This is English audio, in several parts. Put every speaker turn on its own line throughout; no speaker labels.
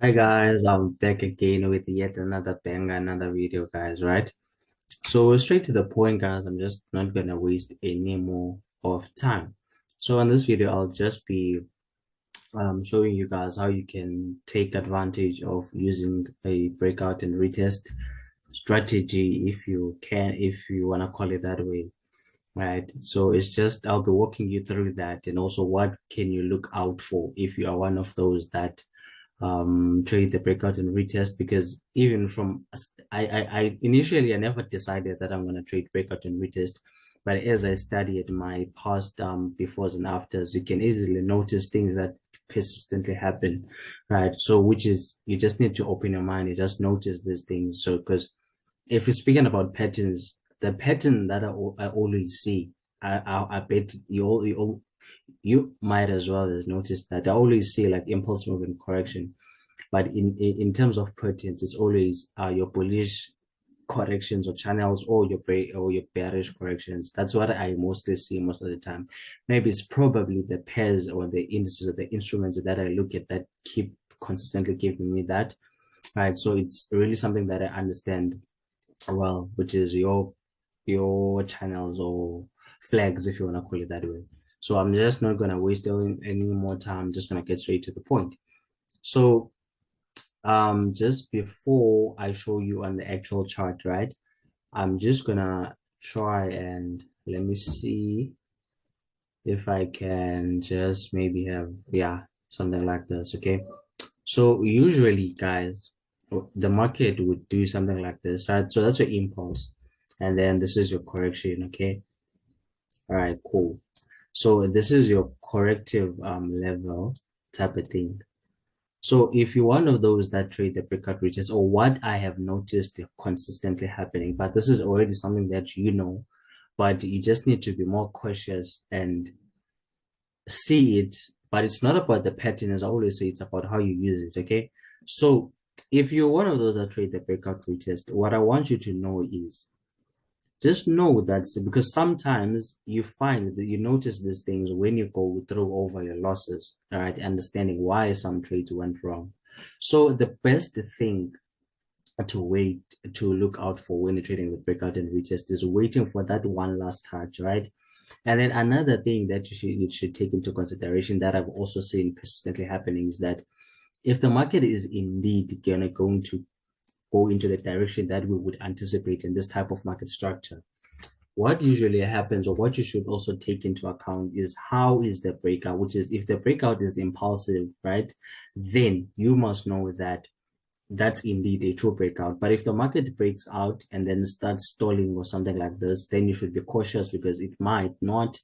Hi guys, I'm back again with yet another banger, another video, guys, right? So straight to the point, guys, I'm just not gonna waste any more of time. So in this video, I'll just be showing you guys how you can take advantage of using a breakout and retest strategy if you can, if you wanna call it that way, right? So it's just I'll be walking you through that and also what can you look out for if you are one of those that trade the breakout and retest, because even from I initially I never decided that I'm going to trade breakout and retest, but as I studied my past befores and afters, you can easily notice things that persistently happen, right? So which is you just need to open your mind and just notice these things. So because if you're speaking about patterns, the pattern that I always see, I bet you might as well as notice that I always see like impulse movement correction, but in terms of patterns, it's always your bullish corrections or channels or your bearish corrections. That's what I mostly see most of the time. Maybe it's probably the pairs or the indices or the instruments that I look at that keep consistently giving me that. Right. So it's really something that I understand well, which is your channels or flags, if you want to call it that way. So I'm just not gonna waste any more time. I'm just gonna get straight to the point. So just before I show you on the actual chart, right? I'm just gonna try and let me see if I can just maybe have, yeah, something like this. Okay. So usually, guys, the market would do something like this, right? So that's your impulse. And then this is your correction. Okay. All right, cool. So this is your corrective level type of thing. So if you're one of those that trade the breakout reaches, or what I have noticed consistently happening, but this is already something that you know, but you just need to be more cautious and see it. But it's not about the pattern, as I always say, it's about how you use it. Okay. So if you're one of those that trade the breakout retest, what I want you to know is just know that because sometimes you find that you notice these things when you go through over your losses, all right, understanding why some trades went wrong. So the best thing to wait to look out for when you're trading with breakout and retest is waiting for that one last touch, right? And then another thing that you should take into consideration that I've also seen persistently happening is that if the market is indeed going to go into the direction that we would anticipate in this type of market structure, what usually happens, or what you should also take into account, is how is the breakout, which is if the breakout is impulsive, right, then you must know that that's indeed a true breakout. But if the market breaks out and then starts stalling or something like this, then you should be cautious because it might not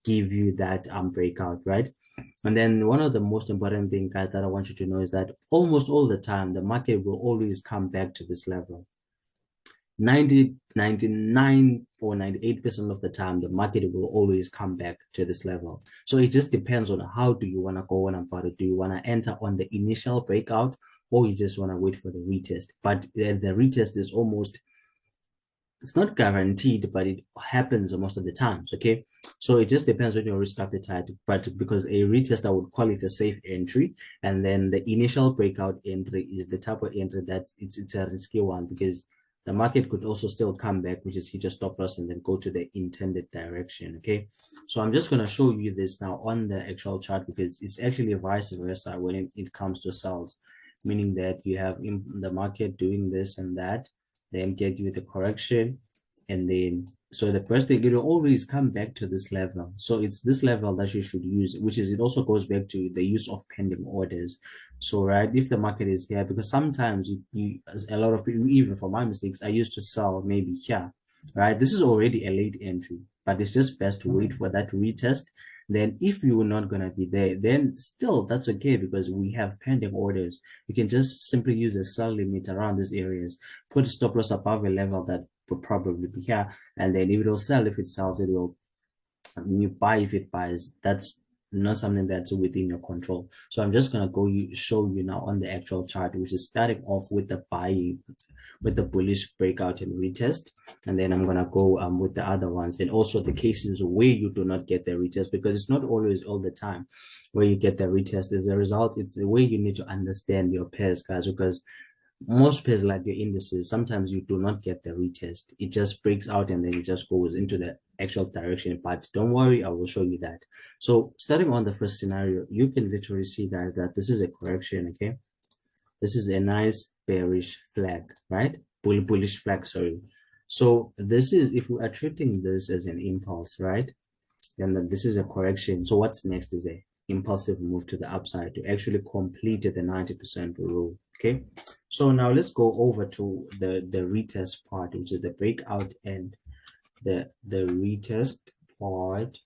give you that breakout, right? And then one of the most important things, guys, that I want you to know is that almost all the time the market will always come back to this level. 90, 99 or 98% of the time, the market will always come back to this level. So it just depends on how do you want to go on about it. Do you want to enter on the initial breakout, or you just want to wait for the retest? But the retest is almost, it's not guaranteed, but it happens most of the times. Okay. So it just depends on your risk appetite. But because a retest, I would call it a safe entry. And then the initial breakout entry is the type of entry that's it's a risky one, because the market could also still come back, which is hit a stop loss and then go to the intended direction. Okay. So I'm just going to show you this now on the actual chart, because it's actually vice versa when it comes to sales, meaning that you have in the market doing this and that, then get you the correction, and then so the first thing, it will always come back to this level. So it's this level that you should use, which is, it also goes back to the use of pending orders. So right, if the market is here, because sometimes a lot of people, even for my mistakes, I used to sell maybe here, right? This is already a late entry, but it's just best to wait for that retest. Then if you're not going to be there, then still that's okay, because we have pending orders. You can just simply use a sell limit around these areas, put a stop loss above a level that would probably be here, and then if it will sell, if it sells, it will, you buy if it buys. That's not something that's within your control. So I'm just going to show you now on the actual chart, which is starting off with the buying, with the bullish breakout and retest, and then I'm going to go with the other ones, and also the cases where you do not get the retest, because it's not always all the time where you get the retest. As a result, it's the way you need to understand your pairs, guys, because most pairs, like your indices, sometimes you do not get the retest. It just breaks out and then it just goes into the actual direction. But don't worry, I will show you that. So starting on the first scenario, you can literally see, guys, that this is a correction. Okay, this is a nice bearish flag, right? Bullish flag, sorry. So this is, if we are treating this as an impulse, right, then this is a correction. So what's next is a impulsive move to the upside to actually complete the 90% rule. Okay, so now let's go over to the retest part, which is the breakout and the retest part.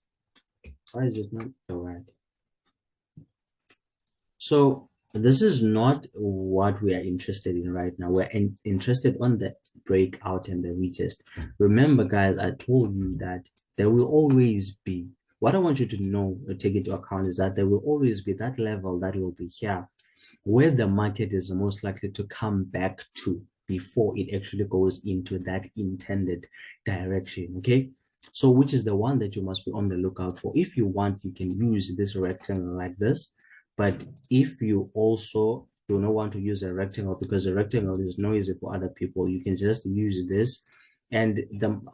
Why is it not all right? So this is not what we are interested in right now. We're interested on the breakout and the retest. Remember, guys, I told you that there will always be, what I want you to know or take into account is that there will always be that level that will be here, where the market is most likely to come back to before it actually goes into that intended direction. Okay, so which is the one that you must be on the lookout for. If you want, you can use this rectangle like this, but if you also do not want to use a rectangle, because a rectangle is noisy for other people, you can just use this. And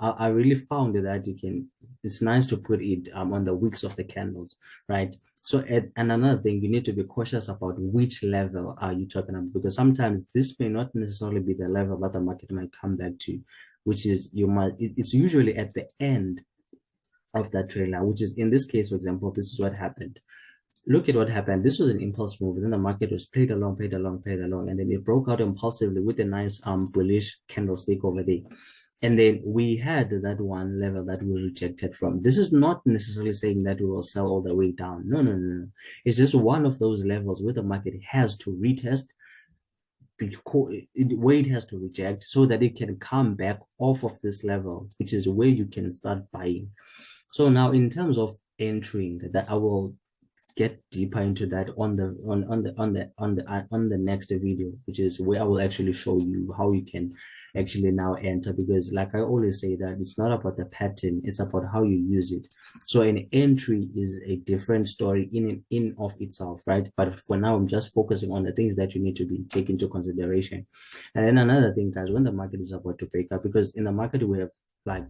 I really found that you can, it's nice to put it on the wicks of the candles, right? So, and another thing, you need to be cautious about which level are you talking about, because sometimes this may not necessarily be the level that the market might come back to, which is, it's usually at the end of that trend line, which is in this case, for example, this is what happened. Look at what happened. This was an impulse move, and then the market was played along, and then it broke out impulsively with a nice bullish candlestick over there. And then we had that one level that we rejected from. This is not necessarily saying that we will sell all the way down. No. It's just one of those levels where the market has to retest, where it has to reject, so that it can come back off of this level, which is where you can start buying. So now, in terms of entering, that I will get deeper into that on the next video, which is where I will actually show you how you can actually now enter, because like I always say, that it's not about the pattern, it's about how you use it. So an entry is a different story in of itself, right? But for now, I'm just focusing on the things that you need to be taken into consideration. And then another thing, guys, when the market is about to break up, because in the market we have like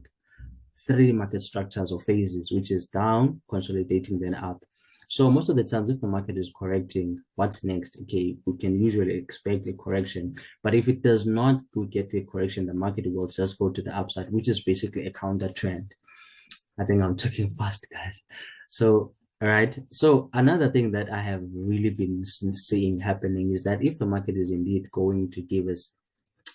3 market structures or phases, which is down, consolidating, then up. So most of the times, if the market is correcting, what's next? Okay, we can usually expect a correction. But if it does not get the correction, the market will just go to the upside, which is basically a counter trend. I think I'm talking fast, guys. So, all right. So another thing that I have really been seeing happening is that if the market is indeed going to give us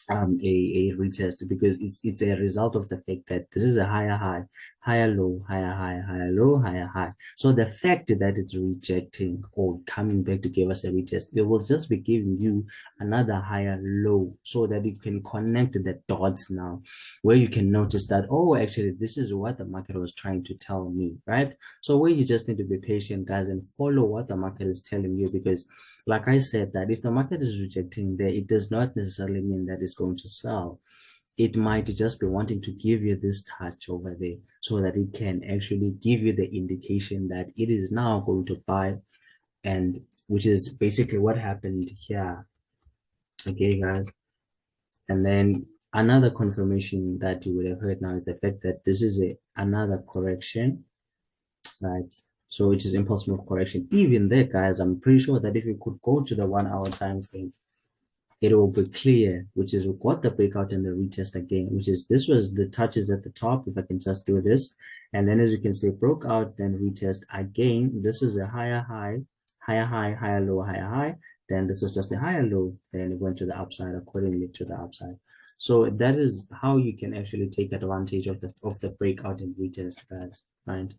a retest, because it's a result of the fact that this is a higher high, higher low, higher high, higher low, higher high. So the fact that it's rejecting or coming back to give us a retest, it will just be giving you another higher low, so that you can connect the dots now, where you can notice that, oh, actually this is what the market was trying to tell me, right? So where you just need to be patient, guys, and follow what the market is telling you, because like I said, that if the market is rejecting there, it does not necessarily mean that it's going to sell. It might just be wanting to give you this touch over there, so that it can actually give you the indication that it is now going to buy, and which is basically what happened here. Okay, guys. And then another confirmation that you would have heard now is the fact that this is another correction, right? So which is impulse move correction. Even there, guys, I'm pretty sure that if you could go to the 1 hour time frame, it will be clear, which is we got the breakout and the retest again, which is, this was the touches at the top. If I can just do this, and then as you can see, broke out, then retest again. This is a higher high, higher high, higher low, higher high. Then this is just a higher low, then it went to the upside, accordingly to the upside. So that is how you can actually take advantage of the breakout and retest, guys, right?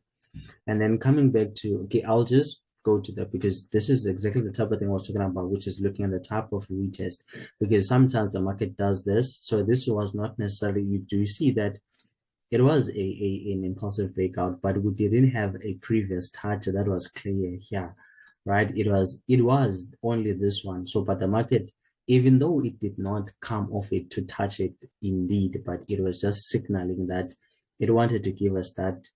And then coming back to, okay, I'll just go to that, because this is exactly the type of thing I was talking about, which is looking at the type of retest, because sometimes the market does this. So this was not necessarily, you do see that it was an impulsive breakout, but we didn't have a previous touch that was clear here, right? It was only this one. So, but the market, even though it did not come off it to touch it indeed, but it was just signaling that it wanted to give us that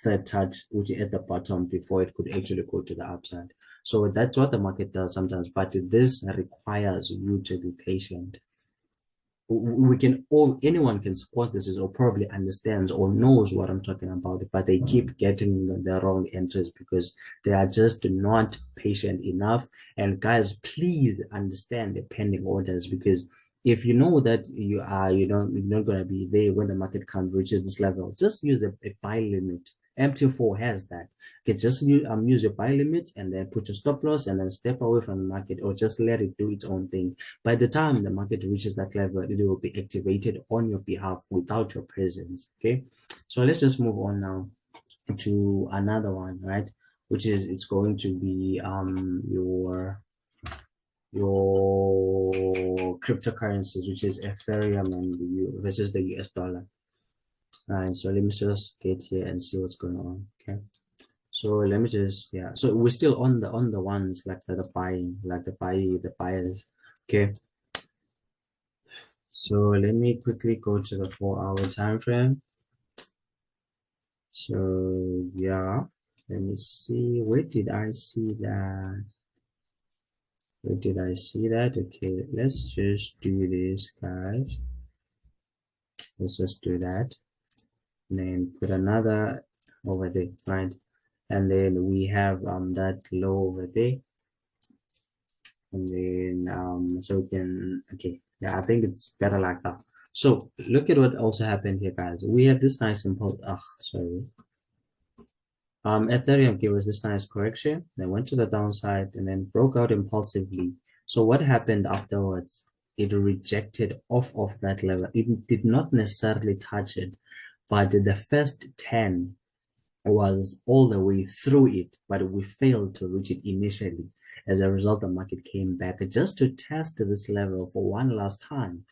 third touch, which is at the bottom before it could actually go to the upside. So that's what the market does sometimes, but this requires you to be patient. We can all anyone can support this or probably understands or knows what I'm talking about, but they keep getting the wrong entries because they are just not patient enough. And guys, please understand the pending orders, because if you know that you're not going to be there when the market comes reaches this level, just use a buy limit. MT4 has that. Okay, just use your buy limit and then put your stop loss and then step away from the market, or just let it do its own thing. By the time the market reaches that level, it will be activated on your behalf without your presence. Okay, so let's just move on now to another one, right? Which is it's going to be your cryptocurrencies, which is Ethereum and versus the US dollar. All right, so let me just get here and see what's going on. Okay, so let me just so we're still on the ones like the buying, like the buyers. Okay, so let me quickly go to the 4-hour time frame. So yeah, let me see. Where did I see that? Where did I see that? Okay, let's just do this, guys. Let's just do that. And then put another over there, right? And then we have that low over there. And then so we can I think it's better like that. So look at what also happened here, guys. We have this nice impulse. Sorry. Ethereum gave us this nice correction, then went to the downside and then broke out impulsively. So what happened afterwards? It rejected off of that level. It did not necessarily touch it, but the first 10 was all the way through it, but we failed to reach it initially. As a result, the market came back just to test this level for one last time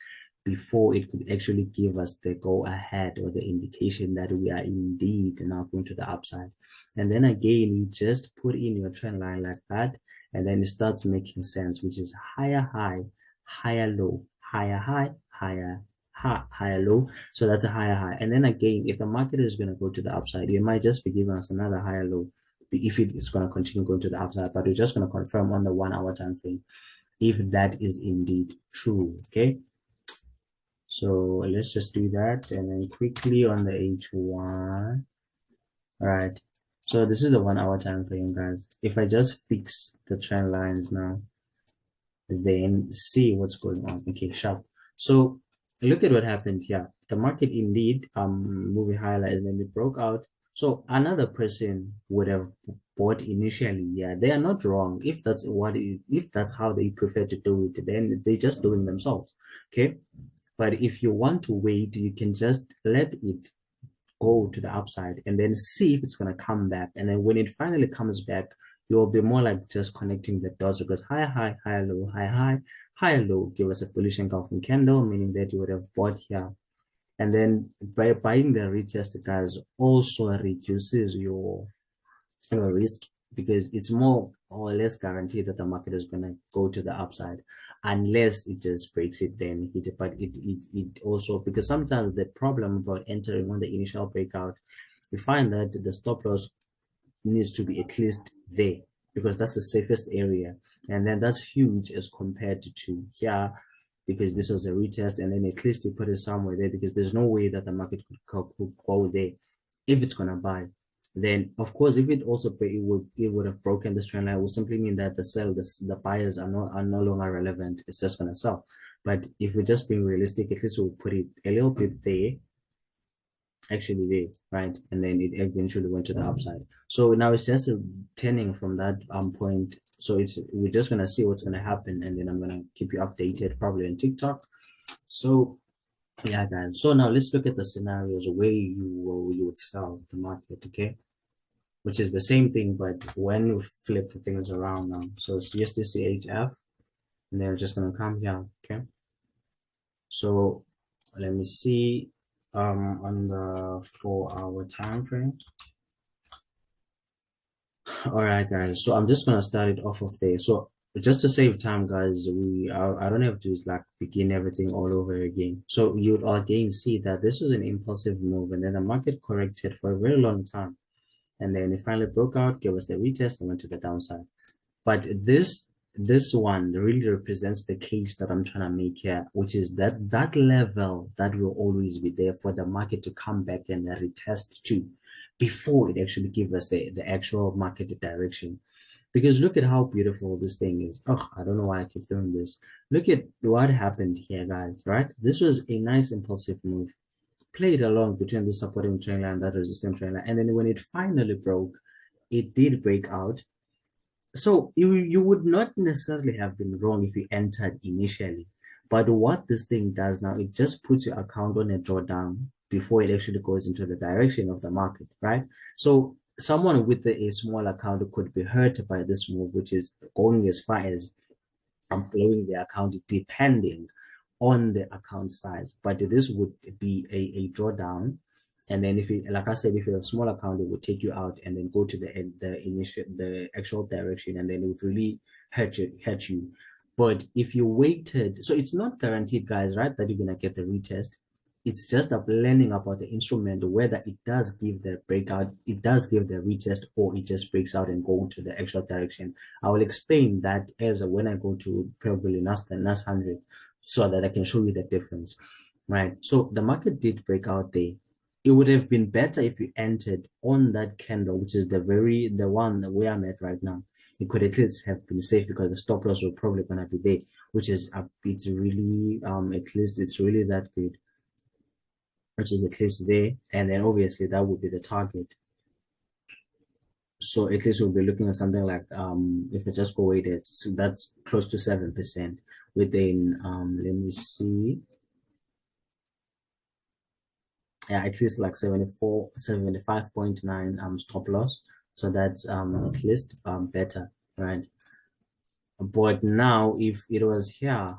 before it could actually give us the go ahead or the indication that we are indeed now going to the upside. And then again, you just put in your trend line like that, and then it starts making sense, which is higher high, higher low, higher high, higher low. So that's a higher high. And then again, if the market is going to go to the upside, it might just be giving us another higher low if it is going to continue going to the upside, but we're just going to confirm on the 1-hour time frame if that is indeed true. Okay, so let's just do that, and then quickly on the H1. All right, so this is the 1-hour time frame, guys. If I just fix the trend lines now, then see what's going on. Okay, sharp. So look at what happened here. The market indeed moving higher, and then it broke out. So another person would have bought initially. Yeah, they are not wrong. If that's if that's how they prefer to do it, then they're just doing themselves. Okay, but if you want to wait, you can just let it go to the upside and then see if it's going to come back. And then when it finally comes back, you'll be more like just connecting the dots, because high, high, high, low, high, high, high, low give us a bullish engulfing candle, meaning that you would have bought here. And then by buying the retest, guys, also reduces your risk, because it's more or less guaranteed that the market is going to go to the upside unless it just breaks it, then hit it. But it also, because sometimes the problem about entering on the initial breakout, you find that the stop loss needs to be at least there, because that's the safest area, and then that's huge as compared to here, because this was a retest, and then at least you put it somewhere there, because there's no way that the market could go there if it's going to buy. Then of course, if it also it would have broken this trend line, it would simply mean that the buyers are no longer relevant. It's just going to sell. But if we're just being realistic, at least we'll put it a little bit there, actually there, right? And then it eventually went to the upside. So now it's just turning from that point. So we're just gonna see what's gonna happen, and then I'm gonna keep you updated probably on TikTok. So yeah, guys. So now let's look at the scenarios where you would sell the market, okay? Which is the same thing, but when you flip the things around now. So it's USDCHF, and then we're just gonna come here, okay? So let me see. on the 4-hour time frame. All right, guys. So I'm just gonna start it off of there. So just to save time, guys, I don't have to like begin everything all over again. So you'd again see that this was an impulsive move, and then the market corrected for a very long time, and then it finally broke out, gave us the retest, and went to the downside. But this one really represents the case that I'm trying to make here, which is that level that will always be there for the market to come back and retest to before it actually gives us the actual market direction. Because look at how beautiful this thing is. Oh, I don't know why I keep doing this. Look at what happened here, guys, right? This was a nice impulsive move. Played along between the supporting trend line and that resistance trend line. And then when it finally broke, it did break out. So you would not necessarily have been wrong if you entered initially. But what this thing does now, it just puts your account on a drawdown before it actually goes into the direction of the market, right? So someone with a small account could be hurt by this move, which is going as far as blowing the account depending on the account size. But this would be a drawdown. And then if you, like I said, if you have a small account, it would take you out and then go to the actual direction, and then it would really hurt you. But if you waited, so it's not guaranteed, guys, right, that you're gonna get the retest. It's just a learning about the instrument, whether it does give the breakout, it does give the retest, or it just breaks out and go to the actual direction. I will explain that as when I go to probably NAS 100, so that I can show you the difference, right? So the market did break out there. It would have been better if you entered on that candle, which is the one where I'm at right now. It could at least have been safe because the stop loss will probably gonna be there, which is it's really at least it's really that good, which is at least there, and then obviously that would be the target. So at least we'll be looking at something like if I just go away there, so that's close to 7% within let me see, yeah, at least like 75.9 stop loss. So that's at least better, right? But now if it was here,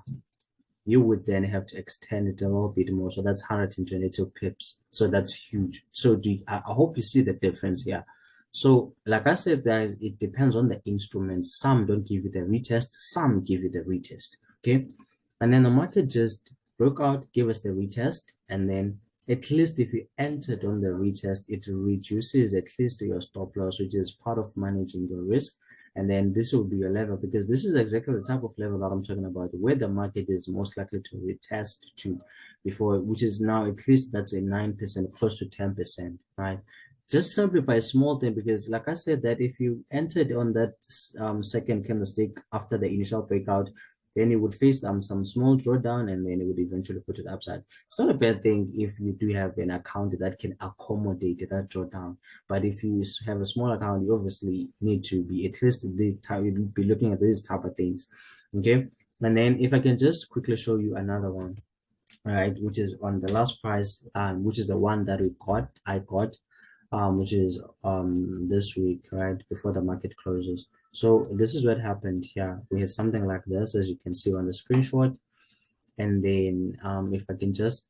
you would then have to extend it a little bit more. So that's 122 pips. So that's huge. So I hope you see the difference here. So like I said, guys, it depends on the instrument. Some don't give you the retest, some give you the retest. Okay. And then the market just broke out, gave us the retest, and then at least if you entered on the retest, it reduces at least your stop loss, which is part of managing your risk. And then this will be your level, because this is exactly the type of level that I'm talking about, where the market is most likely to retest to before, which is now at least that's a 9%, close to 10%, right? Just simply by a small thing, because like I said, that if you entered on that second candlestick after the initial breakout, then you would face some small drawdown, and then it would eventually put it upside. It's not a bad thing if you do have an account that can accommodate that drawdown. But if you have a small account, you obviously need to be at least the time you be looking at these type of things. Okay. And then if I can just quickly show you another one, right, which is on the last price, which is the one that I got, which is this week, right, before the market closes. So this is what happened here. We have something like this, as you can see on the screenshot. And then if I can just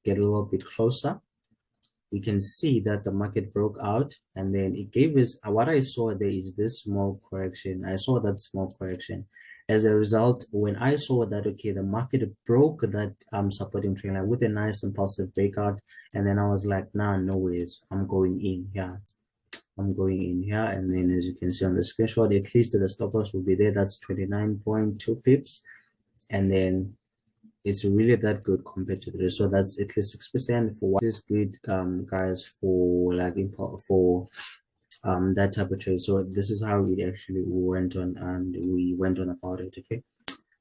get a little bit closer, we can see that the market broke out, and then it gave us what I saw there is this small correction. I saw that small correction. As a result, when I saw that, okay, the market broke that supporting trend line with a nice impulsive breakout, and then I was like, nah, no ways, I'm going in here. I'm going in here, and then as you can see on the screenshot, at least the stop loss will be there. That's 29.2 pips, and then it's really that good compared to the rest. So that's at least 6% for what is good, guys, for like for that type of trade. So this is how it actually went on, and we went on about it. Okay.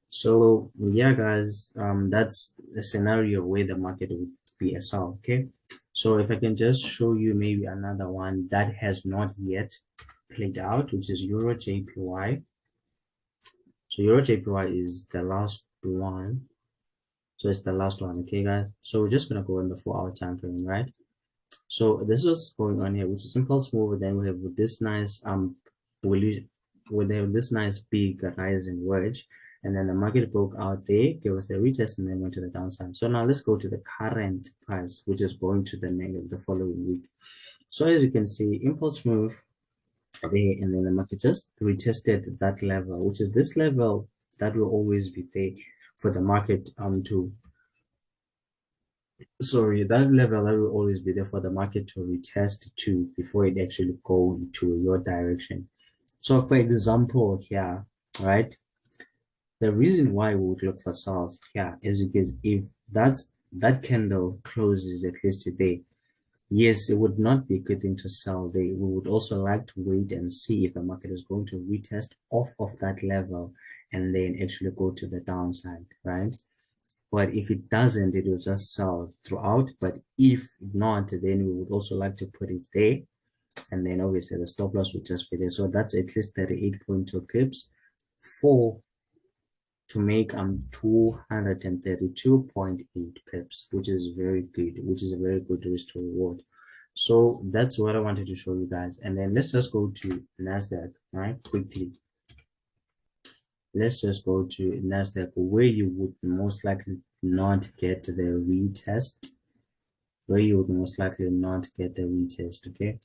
So yeah, guys, that's a scenario where the market would be a sell. Okay. So if I can just show you maybe another one that has not yet played out, which is Euro JPY. So Euro JPY is the last one. So it's the last one, okay, guys? So we're just gonna go in the 4-hour time frame, right? So this is what's going on here, which is impulse move. Then we have this nice we have this nice big rising wedge, and then the market broke out there, gave us the retest, and then went to the downside. So now let's go to the current price, which is going to the negative the following week. So as you can see, impulse move there, and then the market just retested that level, which is this level that will always be there for the market that level that will always be there for the market to retest to before it actually go into your direction. So for example here, right, the reason why we would look for sells here is because if that candle closes at least today, yes, it would not be a good thing to sell there. We would also like to wait and see if the market is going to retest off of that level and then actually go to the downside, right? But if it doesn't, it will just sell throughout. But if not, then we would also like to put it there. And then obviously the stop loss would just be there. So that's at least 38.2 pips for to make 232.8 pips, which is very good, which is a very good risk to reward. So that's what I wanted to show you guys. And then let's just go to Nasdaq, right? Quickly. Let's just go to Nasdaq, where you would most likely not get the retest. Where you would most likely not get the retest, okay?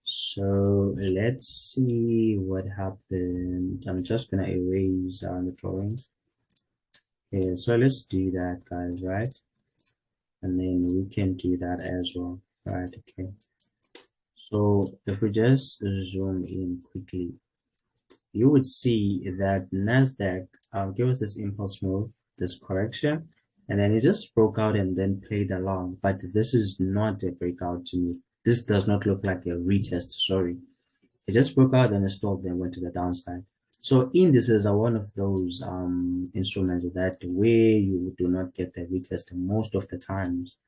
So let's see what happened. I'm just gonna erase the drawings. Okay, so let's do that, guys, right? And then we can do that as well, right? Okay. So if we just zoom in quickly, you would see that Nasdaq gave us this impulse move, this correction, and then it just broke out and then played along. But this is not a breakout to me. This does not look like a retest, sorry. It just broke out and it stopped and went to the downside. So indices are one of those instruments that where you do not get the retest most of the times.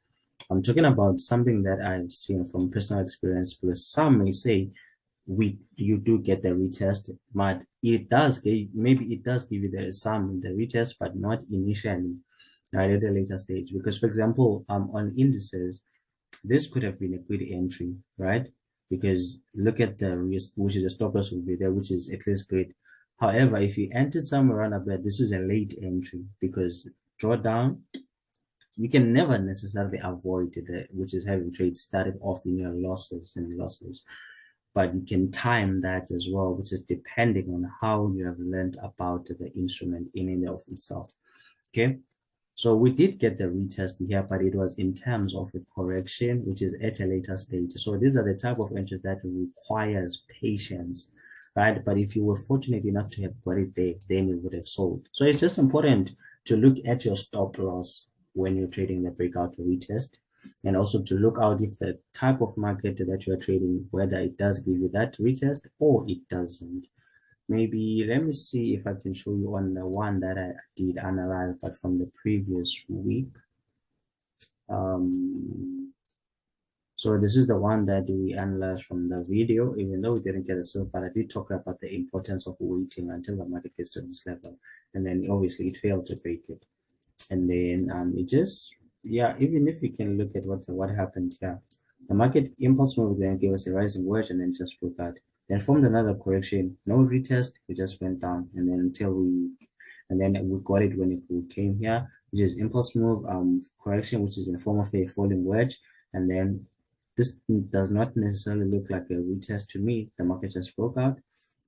I'm talking about something that I've seen from personal experience, because some may say you do get the retest, but it does maybe it does give you the retest, but not initially, right, at a later stage. Because for example, on indices, this could have been a good entry, right? Because look at the risk, which is the stop loss will be there, which is at least good. However, if you entered somewhere around up there, this is a late entry, because drawdown, you can never necessarily avoid which is having trades started off in your losses, but you can time that as well, which is depending on how you have learned about the instrument in and of itself. Okay, so we did get the retest here, but it was in terms of a correction, which is at a later stage. So these are the type of entries that requires patience, right? But if you were fortunate enough to have got it there, then you would have sold. So it's just important to look at your stop loss when you're trading the breakout retest, and also to look out if the type of market that you're trading, whether it does give you that retest or it doesn't. Maybe let me see if I can show you on the one that I did analyze, but from the previous week. So this is the one that we analyzed from the video, even though we didn't get a sale, but I did talk about the importance of waiting until the market gets to this level, and then obviously it failed to break it. And then it just, yeah, even if you can look at what happened here, the market impulse move then gave us a rising wedge and then just broke out, then formed another correction, no retest, it just went down, and then we got it when it came here, which is impulse move correction, which is in the form of a falling wedge. And then this does not necessarily look like a retest to me. The market just broke out,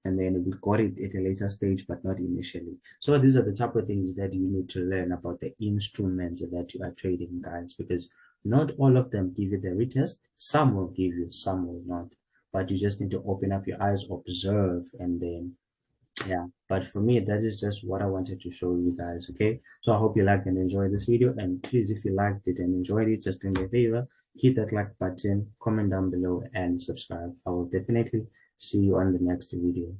and then we got it at a later stage, but not initially. So these are the type of things that you need to learn about the instruments that you are trading, guys, because not all of them give you the retest. Some will give you, some will not. But you just need to open up your eyes, observe, and then, yeah. But for me, that is just what I wanted to show you guys, okay? So I hope you liked and enjoyed this video. And please, if you liked it and enjoyed it, just do me a favor, hit that like button, comment down below, and subscribe. I will definitely see you on the next video.